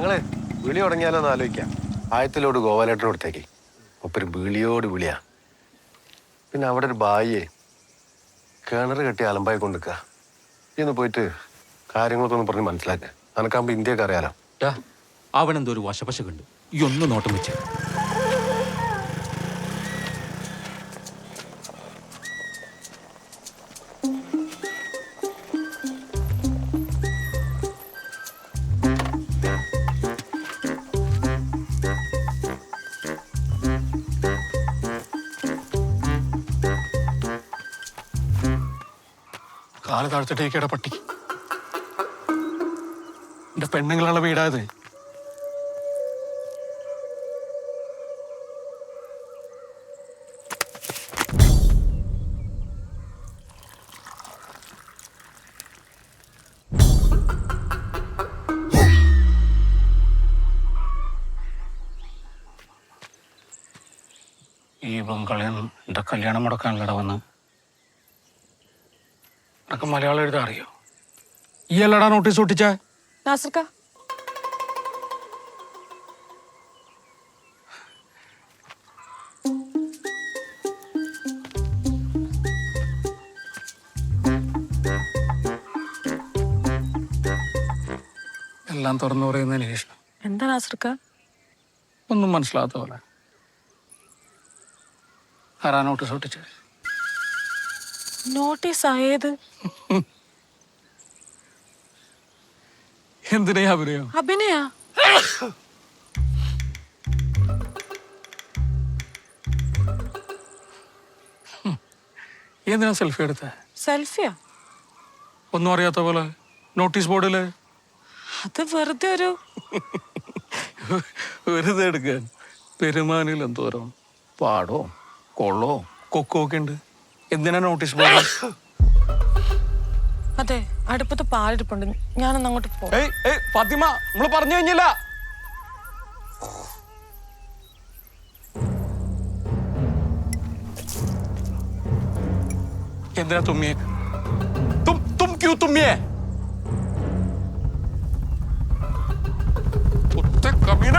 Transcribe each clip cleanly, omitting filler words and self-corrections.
ഞങ്ങള് വിളി തുടങ്ങിയാലോന്ന് ആലോചിക്കാം. ആയത്തിലോട് ഗോപാലേട്ടന് കൊടുത്തേക്ക്. ഒപ്പരും വിളിയോട് വിളിയാ. പിന്നെ അവിടെ ഒരു ബായിയെ കിണർ കെട്ടി അലമ്പായി കൊണ്ടിരിക്കുക. ഇന്ന് പോയിട്ട് കാര്യങ്ങളൊക്കെ ഒന്ന് പറഞ്ഞ് മനസ്സിലാക്കുക. അനക്കാകുമ്പോ ഇന്ത്യയൊക്കെ അറിയാലോ. അവനെന്തോ ഒരു വശപശകുണ്ട്. ഈ ഒന്ന് നോട്ടം വെച്ച് കാല് താഴ്ത്തിട്ടേക്കട പട്ടി. എന്റെ പെണ്ണുങ്ങളുള്ള വീടായത്. ഈ ബംഗാളിൽ എന്റെ കല്യാണം മുടക്കാനല്ലട വന്ന്. അതൊക്കെ മലയാളം എഴുതാൻ അറിയോ? ഈ അല്ലടാ നോട്ടീസ് ഒട്ടിച്ച നാസർക്ക. എല്ലാം തുറന്നു പറയുന്നതിന് ശേഷം എന്താ നാസർക്ക? ഒന്നും മനസ്സിലാത്ത പോലെ. ആരാ നോട്ടീസ് ഒട്ടിച്ച? നോട്ടീസ് ആയത്? എന്തിനാ അഭിനയം? അഭിനയ? എന്തിനാ സെൽഫി എടുത്ത? സെൽഫിയാ? ഒന്നും അറിയാത്ത പോലെ നോട്ടീസ് ബോർഡില്. അത് വെറുതെ ഒരു വെറുതെ എടുക്കാൻ. പെരുമാനിൽ എന്തോരം പാടോ കൊള്ളോ കൊക്കോ ഒക്കെ ഉണ്ട്. എന്തിനാ നോട്ടീസ് ബോർഡ്? അതെ, അടുപ്പത്ത് പാലിരിപ്പുണ്ട്. ഞാനൊന്ന് അങ്ങോട്ട് പോ. ഫാത്തിമ, നമ്മള് പറഞ്ഞു കഴിഞ്ഞില്ല. എന്തിനാ തുമ്മിയെ? തും ക്യൂ തുമ്മിയെ? കമീന.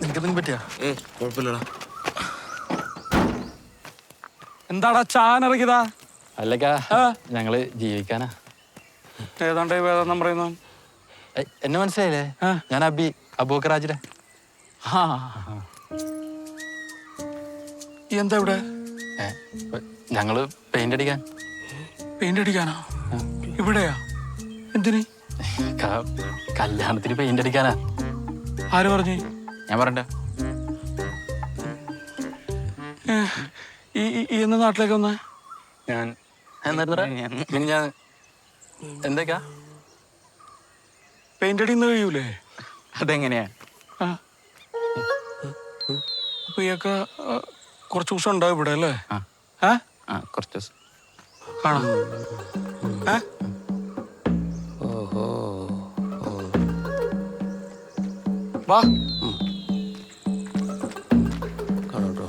നിനക്കെന്തെങ്കിലും പറ്റിയാ? കുഴപ്പമില്ലടാ. എന്താടാ ചാനറിയതാ? അല്ലക്കാ, ഞങ്ങള് ജീവിക്കാനാ. ഏതാണ്ട് വേദം പറയുന്നു. എന്നെ മനസ്സിലായില്ലേ? ഞാൻ അബൂക്കറാജിലെ. എന്താ ഇവിടെ? ഞങ്ങള് പെയിന്റ് അടിക്കാൻ. പെയിന്റ് അടിക്കാനാ? ഇവിടെയാ? എന്തിന്? കല്യാണത്തിന് പെയിന്റ് അടിക്കാനാ. ആര് പറഞ്ഞു? ഞാൻ പറഞ്ഞ ഈ എന്ന നാട്ടിലേക്ക് വന്ന ഞാൻ പിന്നെ ഞാൻ എന്തൊക്കെയാ പെയിന്റ് അടിന്ന് കഴിയൂലേ? അതെങ്ങനെയാ? അപ്പൊ ഇയൊക്കെ കുറച്ച് ദിവസം ഉണ്ടാവും ഇവിടെ അല്ലേ? കുറച്ച് ദിവസം കാണാം. വാ. കാണോട്ടോ.